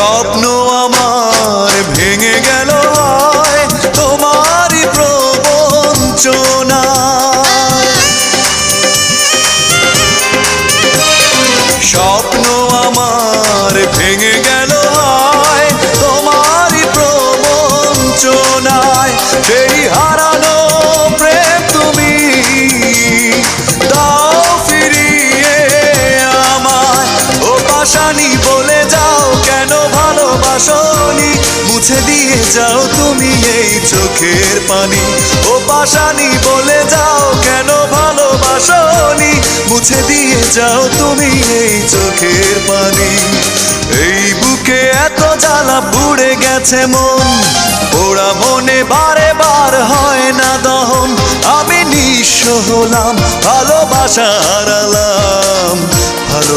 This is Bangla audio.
স্বপ্ন আমার ভেঙে গেল হয় তোমারই প্রবঞ্চনা। স্বপ্ন আমার ভেঙে গেল হয় তোমারই প্রবঞ্চনায়। সেই হারানো প্রেম তুমি দাও ফিরিয়ে আমায়। ও পাশানি বলে যাও কেন ভালোবাসনি, মুছে দিয়ে যাও তুমি এই চোখের পানি। ও পাশানি বলে যাও কেন ভালোবাসনি, মুছে দিয়ে যাও তুমি এই চোখের পানি। এই বুকে এত জ্বালা পুড়ে গেছে মন, পোড়া মনে বারে বার হয় না দহন। আমি নিঃস্ব হলাম, ভালোবাসা হারালাম।